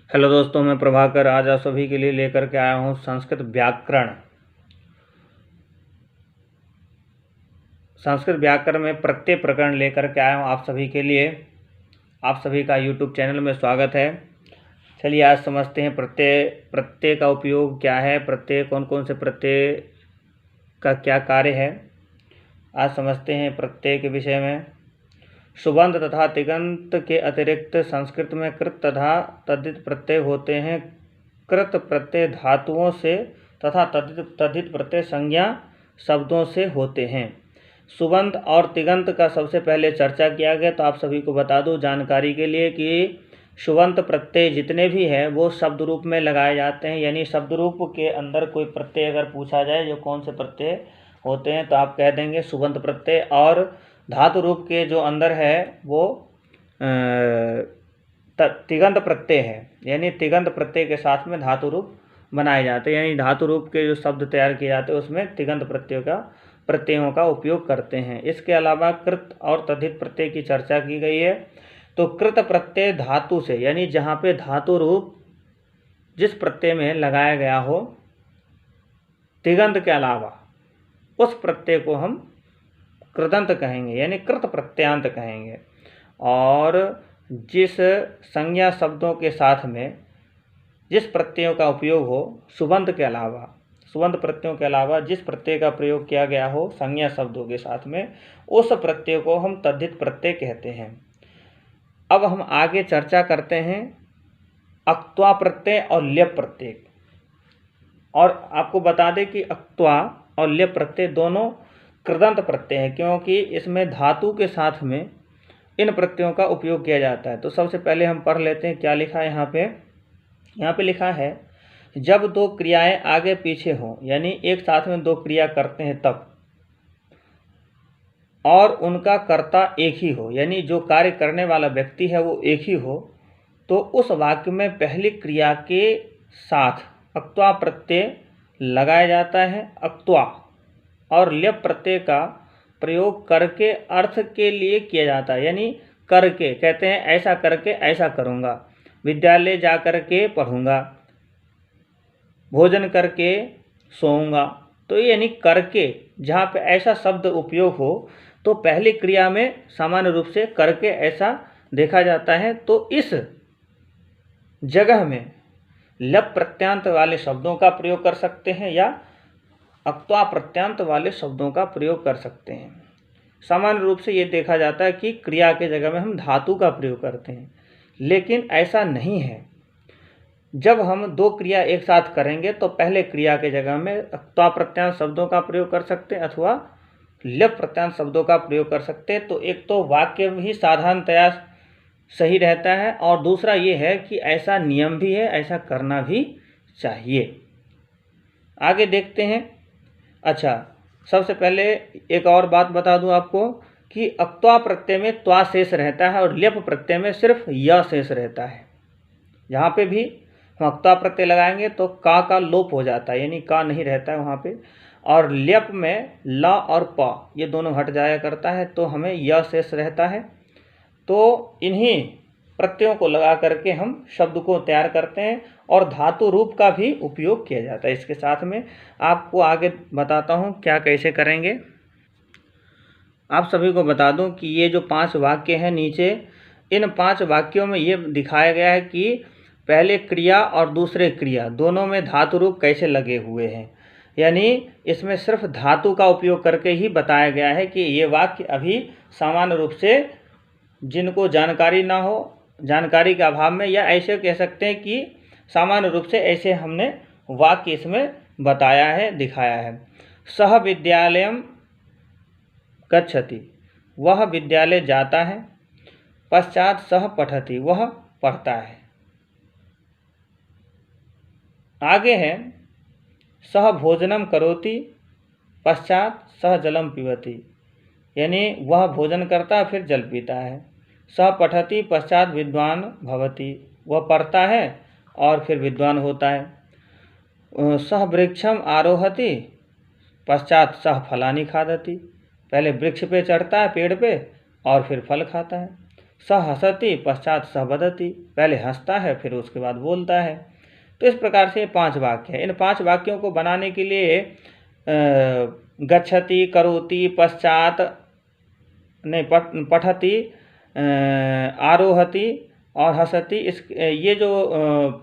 Hello दोस्तों, मैं प्रभाकर आज आप सभी के लिए लेकर के आया हूँ संस्कृत व्याकरण। संस्कृत व्याकरण में प्रत्यय प्रकरण लेकर के आया हूँ आप सभी के लिए। आप सभी का यूट्यूब चैनल में स्वागत है। चलिए आज समझते हैं प्रत्यय का उपयोग क्या है, प्रत्यय कौन कौन से प्रत्यय का क्या कार्य है। आज समझते हैं प्रत्यय के विषय में। सुबंध तथा तिङन्त के अतिरिक्त संस्कृत में कृत तथा तद्धित प्रत्यय होते हैं। कृत प्रत्यय धातुओं से तथा तद्धित प्रत्यय संज्ञा शब्दों से होते हैं। सुबंध और तिङन्त का सबसे पहले चर्चा किया गया, तो आप सभी को बता दूं जानकारी के लिए कि सुबंत प्रत्यय जितने भी हैं वो शब्द रूप में लगाए जाते हैं। यानी शब्द रूप के अंदर कोई प्रत्यय अगर पूछा जाए जो कौन से प्रत्यय होते हैं तो आप कह देंगे सुबंत प्रत्यय। और धातु रूप के जो अंदर है वो तिङन्त प्रत्यय है। यानी तिङन्त प्रत्यय के साथ में धातु रूप बनाए जाते हैं। यानी धातु रूप के जो शब्द तैयार किए जाते हैं उसमें तिङन्त प्रत्ययों का उपयोग करते हैं। इसके अलावा कृत और तद्धित प्रत्यय की चर्चा की गई है। तो कृत प्रत्यय धातु से, यानी जहाँ पे धातु रूप जिस प्रत्यय में लगाया गया हो तिङन्त के अलावा उस प्रत्यय को हम कृदंत कहेंगे, यानी कृत प्रत्ययांत कहेंगे। और जिस संज्ञा शब्दों के साथ में जिस प्रत्ययों का उपयोग हो सुबंत प्रत्ययों के अलावा जिस प्रत्यय का प्रयोग किया गया हो संज्ञा शब्दों के साथ में, उस प्रत्यय को हम तद्धित प्रत्यय कहते हैं। अब हम आगे चर्चा करते हैं अक्त्वा प्रत्यय और ल्यप प्रत्यय। और आपको बता दें कि अक्त्वा और ल्यप प्रत्यय दोनों कृदंत प्रत्यय है, क्योंकि इसमें धातु के साथ में इन प्रत्ययों का उपयोग किया जाता है। तो सबसे पहले हम पढ़ लेते हैं क्या लिखा है यहाँ पे लिखा है जब दो क्रियाएं आगे पीछे हों, यानी एक साथ में दो क्रिया करते हैं तब, और उनका कर्ता एक ही हो, यानी जो कार्य करने वाला व्यक्ति है वो एक ही हो, तो उस वाक्य में पहली क्रिया के साथ अक्त्वा प्रत्यय लगाया जाता है। अक्त्वा और ल्यप प्रत्यय का प्रयोग करके अर्थ के लिए किया जाता है। यानी करके कहते हैं ऐसा करके ऐसा करूँगा, विद्यालय जा कर के पढ़ूँगा, भोजन करके सोऊंगा। तो यानी करके जहाँ पे ऐसा शब्द उपयोग हो तो पहली क्रिया में सामान्य रूप से करके ऐसा देखा जाता है। तो इस जगह में लप प्रत्यांत वाले शब्दों का प्रयोग कर सकते हैं या अक्त्वा प्रत्यांत वाले शब्दों का प्रयोग कर सकते हैं। सामान्य रूप से ये देखा जाता है कि क्रिया के जगह में हम धातु का प्रयोग करते हैं, लेकिन ऐसा नहीं है। जब हम दो क्रिया एक साथ करेंगे तो पहले क्रिया के जगह में अक्त्वा प्रत्यांत शब्दों का प्रयोग कर सकते हैं अथवा ल्यप प्रत्यांत शब्दों का प्रयोग कर सकते हैं। तो एक तो वाक्य भी साधारणतया सही रहता है, और दूसरा ये है कि ऐसा नियम भी है, ऐसा करना भी चाहिए। आगे देखते हैं। अच्छा, सबसे पहले एक और बात बता दूं आपको कि अक्त्वा प्रत्यय में त्वा शेष रहता है और ल्यप प्रत्यय में सिर्फ य शेष रहता है। जहाँ पे भी हम अक्त्वा प्रत्यय लगाएंगे तो का लोप हो जाता है, यानी का नहीं रहता है वहाँ पे। और ल्यप में ल और प ये दोनों हट जाया करता है, तो हमें य शेष रहता है। तो इन्हीं प्रत्ययों को लगा करके हम शब्द को तैयार करते हैं, और धातु रूप का भी उपयोग किया जाता है। इसके साथ में आपको आगे बताता हूँ क्या कैसे करेंगे। आप सभी को बता दूं कि ये जो 5 वाक्य हैं नीचे, इन 5 वाक्यों में ये दिखाया गया है कि पहले क्रिया और दूसरे क्रिया दोनों में धातु रूप कैसे लगे हुए हैं। यानी इसमें सिर्फ धातु का उपयोग करके ही बताया गया है कि ये वाक्य अभी सामान्य रूप से जिनको जानकारी ना हो, जानकारी के अभाव में, या ऐसे कह सकते हैं कि सामान्य रूप से ऐसे हमने वाक्य इसमें बताया है, दिखाया है। सह विद्यालयम गच्छति, वह विद्यालय जाता है। पश्चात सह पठति, वह पढ़ता है। आगे है सह भोजनम करोति, पश्चात सह जलम पिबति, यानी वह भोजन करता है फिर जल पीता है। सह पठति, पश्चात विद्वान भवति, वह पढ़ता है और फिर विद्वान होता है। सह वृक्षम आरोहति, पश्चात सह फलानि खादति, पहले वृक्ष पे चढ़ता है, पेड़ पे, और फिर फल खाता है। स हसति पश्चात स वदति, पहले हंसता है फिर उसके बाद बोलता है। तो इस प्रकार से 5 वाक्य है। इन 5 वाक्यों को बनाने के लिए गच्छति, करोति, पश्चात नहीं पठति, आरोहति और हसति, ये जो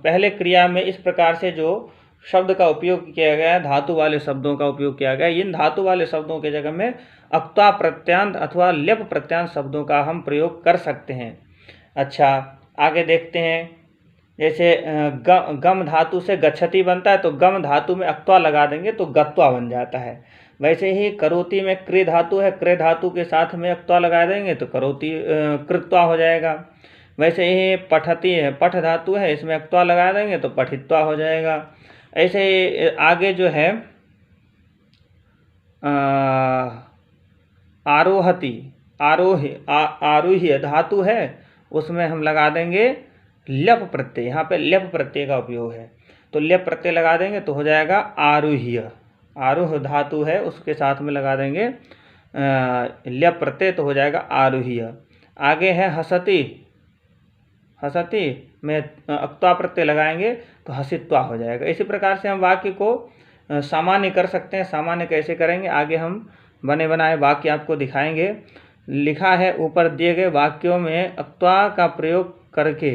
पहले क्रिया में इस प्रकार से जो शब्द का उपयोग किया गया है, धातु वाले शब्दों का उपयोग किया गया है, इन धातु वाले शब्दों के जगह में अक्ता प्रत्यांत अथवा ल्यप प्रत्यांत शब्दों का हम प्रयोग कर सकते हैं। अच्छा, आगे देखते हैं। जैसे गम धातु से गच्छति बनता है, तो गम धातु में अक्त्वा लगा देंगे तो गत्वा बन जाता है। वैसे ही करोति में क्रे धातु है, क्रे धातु के साथ में अक्त्वा लगा देंगे तो करोति कृत्वा हो जाएगा। वैसे ही पठति है, पठ धातु है, इसमें अक्त्वा लगा देंगे तो पठित्वा हो जाएगा। ऐसे ही आगे जो है आरोहति, आरोह्य धातु है, उसमें हम लगा देंगे ल्यप प्रत्यय। यहाँ पे ल्यप प्रत्यय का उपयोग है, तो ल्यप प्रत्यय लगा देंगे तो हो जाएगा आरुह्य। आरोह धातु है, उसके साथ में लगा देंगे ल्यप प्रत्यय तो हो जाएगा आरुह्य। आगे है हसति, हसति में अक्त्वा प्रत्यय लगाएंगे तो हसित्वा हो जाएगा। इसी प्रकार से हम वाक्य को सामान्य कर सकते हैं। सामान्य कैसे करेंगे, आगे हम बने बनाए वाक्य आपको दिखाएंगे। लिखा है ऊपर दिए गए वाक्यों में अक्त्वा का प्रयोग करके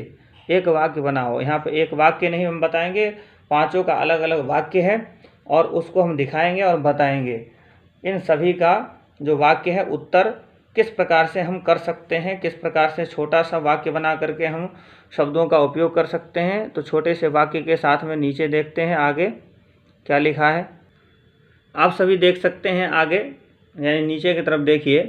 एक वाक्य बनाओ। यहाँ पे एक वाक्य नहीं हम बताएंगे, 5 का अलग अलग वाक्य है और उसको हम दिखाएंगे और बताएंगे। इन सभी का जो वाक्य है उत्तर किस प्रकार से हम कर सकते हैं, किस प्रकार से छोटा सा वाक्य बना करके हम शब्दों का उपयोग कर सकते हैं। तो छोटे से वाक्य के साथ में नीचे देखते हैं आगे क्या लिखा है। आप सभी देख सकते हैं आगे, यानी नीचे की तरफ देखिए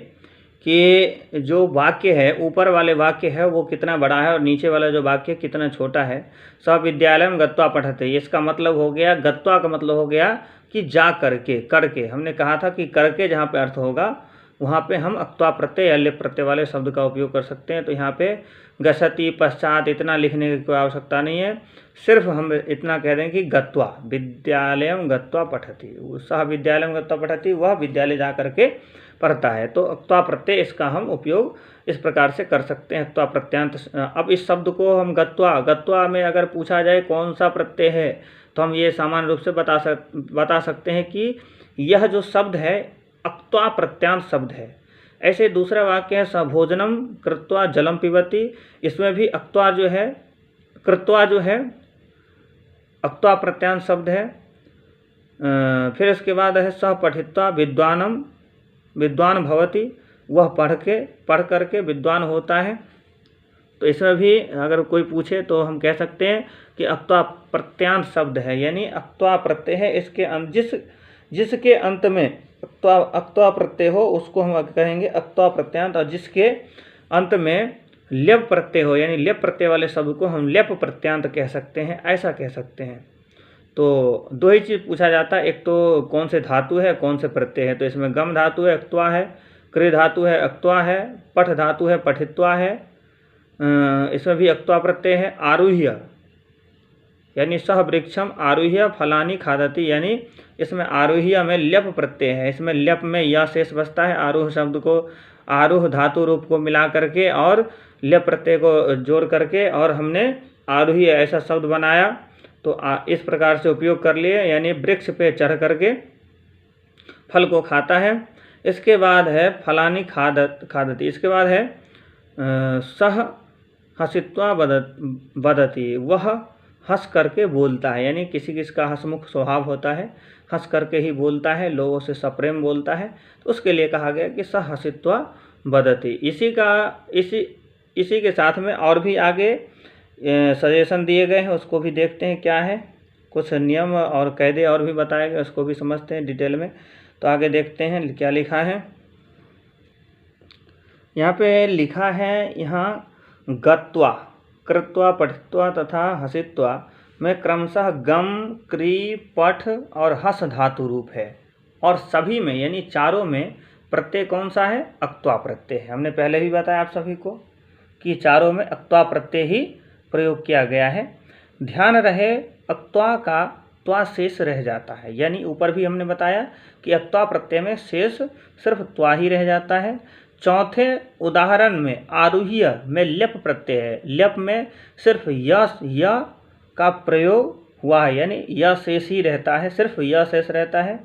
कि जो वाक्य है, ऊपर वाले वाक्य है वो कितना बड़ा है और नीचे वाला जो वाक्य कितना छोटा है। स विद्यालयम गत्वा पठते, इसका मतलब हो गया, गत्वा का मतलब हो गया कि जा करके, करके। हमने कहा था कि करके जहाँ पे अर्थ होगा वहाँ पे हम अक्त्वा प्रत्यय या ल्यप प्रत्यय वाले शब्द का उपयोग कर सकते हैं। तो यहाँ पे गच्छति पश्चात इतना लिखने की कोई आवश्यकता नहीं है, सिर्फ हम इतना कह दें कि गत्वा, विद्यालयम गत्वा पठति, सह विद्यालयम गत्वा पठति, वह विद्यालय जा करके पढ़ता है। तो अक्त्वा प्रत्यय इसका हम उपयोग इस प्रकार से कर सकते हैं, अक्त्वा प्रत्यांत। अब इस शब्द को हम गत्वा में अगर पूछा जाए कौन सा प्रत्यय है, तो हम ये सामान्य रूप से बता सकते हैं कि यह जो शब्द है अक्त्वा प्रत्यांत शब्द है। ऐसे दूसरा वाक्य है सभोजनम कृत्वा जलम पिबति, इसमें भी अक्त्वा जो है, कृत्वा जो है अक्त्वा प्रत्यांत शब्द है। फिर इसके बाद है सह पठित्वा विद्वानम, विद्वान भवति, वह पढ़ करके विद्वान होता है। तो इसमें भी अगर कोई पूछे तो हम कह सकते हैं कि अक्त्वा प्रत्यांत शब्द है, यानी अक्त्वा प्रत्यय है, इसके जिसके अंत में अक्त्वा प्रत्यय हो उसको हम कहेंगे अक्त्वा प्रत्यांत, और जिसके अंत में ल्यप प्रत्यय हो, यानी ल्यप प्रत्यय वाले शब्द को हम ल्यप प्रत्यांत कह सकते हैं, ऐसा कह सकते हैं। तो दो ही चीज़ पूछा जाता है, एक तो कौन से धातु है, कौन से प्रत्यय है। तो इसमें गम धातु है अक्त्वा है, क्रे धातु है अक्त्वा है, पठ धातु है पठित्वा है, इसमें भी अक्त्वा प्रत्यय है। आरुह्य यानी सह वृक्षम आरुह्य फलानी खादति, यानी इसमें आरुह्य में ल्यप प्रत्यय है, इसमें ल्यप में या शेष बचता है। आरोह शब्द को, आरोह धातु रूप को मिला करके और ल्यप प्रत्यय को जोड़ करके और हमने आरुह्य ऐसा शब्द बनाया। तो इस प्रकार से उपयोग कर लिए, यानी वृक्ष पे चढ़ करके फल को खाता है। इसके बाद है फलानी खादति, इसके बाद है सह हसित्वा वदति, वह हंस करके बोलता है, यानी किसी किसका हंसमुख स्वभाव होता है, हंस करके ही बोलता है, लोगों से सप्रेम बोलता है, तो उसके लिए कहा गया कि सह हसित्वा वदति। इसी के साथ में और भी आगे सजेशन दिए गए हैं, उसको भी देखते हैं क्या है। कुछ नियम और कायदे और भी बताए गए, उसको भी समझते हैं डिटेल में। तो आगे देखते हैं क्या लिखा है। यहाँ पे लिखा है, यहाँ गत्वा, कृत्वा, पठित्वा तथा हसित्वा में क्रमशः गम, क्री, पठ और हस धातु रूप है, और सभी में यानी चारों में प्रत्यय कौन सा है, अक्त्वा प्रत्यय है। हमने पहले भी बताया आप सभी को कि चारों में अक्त्वा प्रत्यय ही प्रयोग किया गया है। ध्यान रहे अक्त्वा का त्वा शेष रह जाता है, यानी ऊपर भी हमने बताया कि अक्त्वा प्रत्यय में शेष सिर्फ त्वा ही रह जाता है। चौथे उदाहरण में आरूह्य में ल्यप प्रत्यय है। ल्यप में सिर्फ य का प्रयोग हुआ है, यानी य शेष ही रहता है, सिर्फ य शेष रहता है।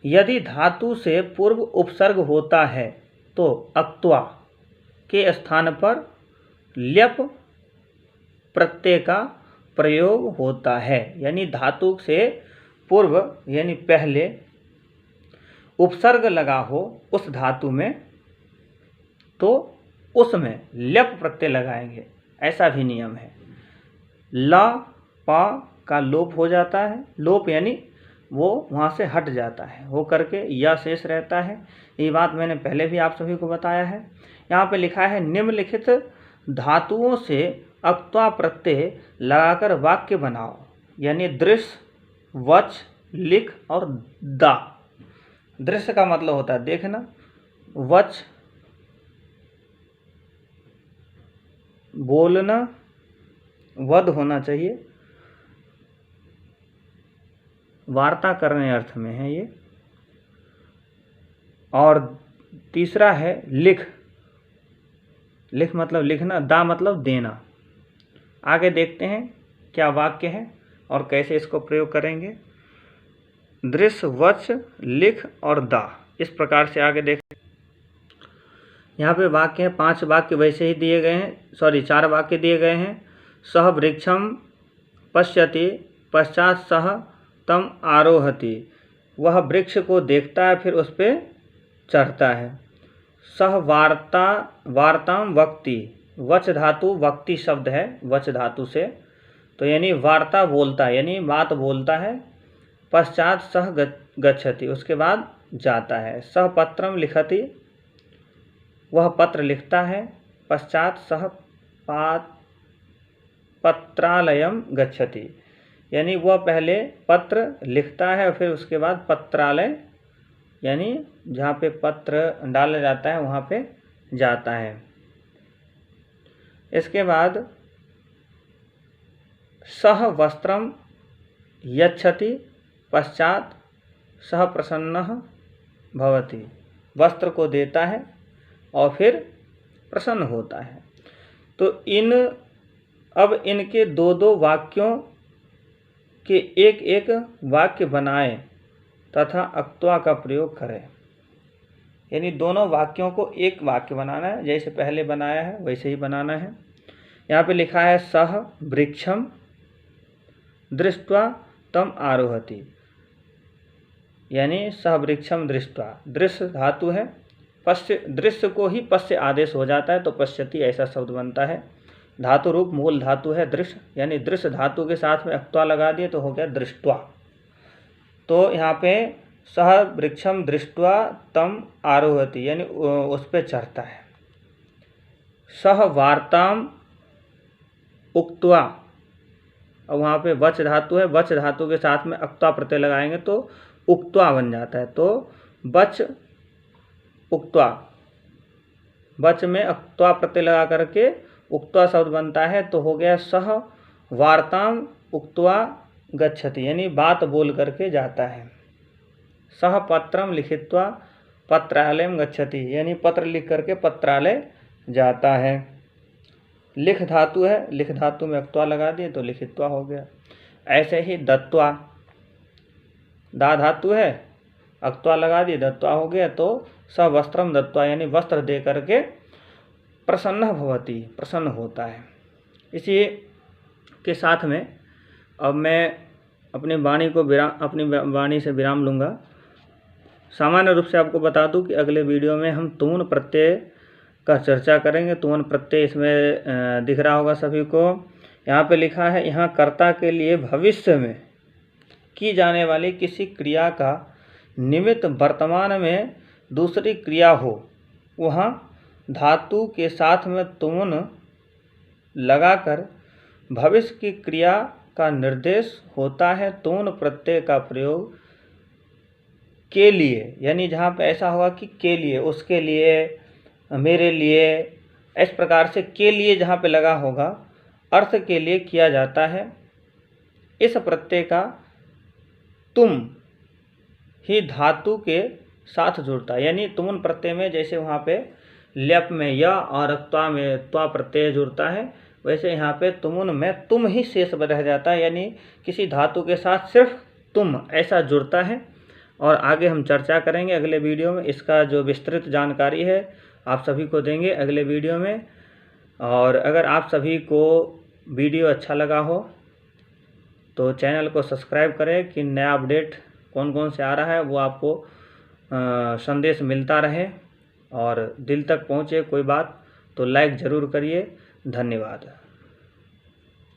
यदि धातु से पूर्व उपसर्ग होता है तो अक्त्वा के स्थान पर ल्यप प्रत्यय का प्रयोग होता है, यानी धातु से पूर्व यानी पहले उपसर्ग लगा हो उस धातु में तो उसमें ल्यप प्रत्यय लगाएंगे, ऐसा भी नियम है। ल प का लोप हो जाता है, लोप यानी वो वहाँ से हट जाता है, हो करके या शेष रहता है। ये बात मैंने पहले भी आप सभी को बताया है। यहाँ पे लिखा है निम्नलिखित धातुओं से अक्त्वा प्रत्यय लगाकर वाक्य बनाओ, यानी दृश्य, वच, लिख और दा। दृश्य का मतलब होता है देखना, वच बोलना, वध होना चाहिए, वार्ता करने अर्थ में है ये, और तीसरा है लिख। लिख मतलब लिखना, दा मतलब देना। आगे देखते हैं क्या वाक्य है और कैसे इसको प्रयोग करेंगे। दृश्य, वच, लिख और दा, इस प्रकार से आगे देख। यहाँ पे वाक्य है, 5 वाक्य वैसे ही दिए गए हैं, 4 वाक्य दिए गए हैं। सह वृक्षम पश्यति पश्चात सह तम आरोहति, वह वृक्ष को देखता है फिर उस पर चढ़ता है। सह वार्ताम वक्ति, वच धातु वक्ति शब्द है वच धातु से, तो यानी वार्ता बोलता है, यानी बात बोलता है। पश्चात सह गच्छति, उसके बाद जाता है। सह पत्रम लिखति, वह पत्र लिखता है। पश्चात सह पत्रालयम गच्छति, यानी वह पहले पत्र लिखता है और फिर उसके बाद पत्रालय यानी जहाँ पे पत्र डाला जाता है वहाँ पे जाता है। इसके बाद सह वस्त्रम यच्छति पश्चात सह प्रसन्नः भवति, वस्त्र को देता है और फिर प्रसन्न होता है। तो अब इनके 2 वाक्यों के एक वाक्य बनाएं तथा अक्त्वा का प्रयोग करें, यानी दोनों वाक्यों को एक वाक्य बनाना है, जैसे पहले बनाया है वैसे ही बनाना है। यहाँ पे लिखा है सह वृक्षम दृष्ट्वा तम आरोहति, यानी सह वृक्षम दृष्ट्वा, दृश्य धातु है, पश्य दृश्य को ही पश्य आदेश हो जाता है तो पश्यति ऐसा शब्द बनता है। धातु रूप मूल धातु है दृश्य, यानी दृश्य धातु के साथ में अक्त्वा लगा दिए तो हो गया दृष्ट्वा। तो यहाँ पे सह वृक्षम दृष्ट्वा तम आरोहति, यानी उस पर चढ़ता है। सह वार्ताम उक्त्वा, अब वहाँ पे वच धातु है, वच धातु के साथ में अक्त्वा प्रत्यय लगाएंगे तो उक्त्वा बन जाता है। तो वच उक्त्वा, वच में अक्त्वा प्रत्यय लगा करके उक्त्वा शब्द बनता है तो हो गया सह वार्ताम उक्त्वा गच्छति, यानी बात बोल करके जाता है। सह पत्रम लिखित्वा पत्रालयम गच्छति, यानी पत्र लिख करके पत्रालय जाता है। लिख धातु है, लिख धातु में अक्त्वा लगा दिए तो लिखित्वा हो गया। ऐसे ही दत्वा, दा धातु है, अक्त्वा लगा दिए दत्वा हो गया तो स वस्त्रम दत्वा, यानी वस्त्र दे करके प्रसन्न भवति, प्रसन्न होता है। इसी के साथ में अब मैं अपनी वाणी से विराम लूँगा। सामान्य रूप से आपको बता दूं कि अगले वीडियो में हम तून प्रत्यय का चर्चा करेंगे। तून प्रत्यय इसमें दिख रहा होगा सभी को। यहाँ पे लिखा है, यहाँ कर्ता के लिए भविष्य में की जाने वाली किसी क्रिया का निमित्त वर्तमान में दूसरी क्रिया हो, वहाँ धातु के साथ में तून लगाकर भविष्य की क्रिया का निर्देश होता है। तून प्रत्यय का प्रयोग के लिए, यानी जहाँ पे ऐसा होगा कि के लिए, उसके लिए, मेरे लिए, इस प्रकार से के लिए जहाँ पे लगा होगा अर्थ के लिए किया जाता है। इस प्रत्यय का तुम ही धातु के साथ जुड़ता है, यानी तुम प्रत्यय में जैसे वहाँ पे ल्यप में य और त्वा में त्वा प्रत्यय जुड़ता है, वैसे यहाँ पे तुमुन में तुम ही शेष रह जाता है, यानी किसी धातु के साथ सिर्फ तुम ऐसा जुड़ता है। और आगे हम चर्चा करेंगे अगले वीडियो में, इसका जो विस्तृत जानकारी है आप सभी को देंगे अगले वीडियो में। और अगर आप सभी को वीडियो अच्छा लगा हो तो चैनल को सब्सक्राइब करें कि नया अपडेट कौन कौन से आ रहा है वो आपको संदेश मिलता रहे और दिल तक पहुँचे कोई बात, तो लाइक ज़रूर करिए। धन्यवाद।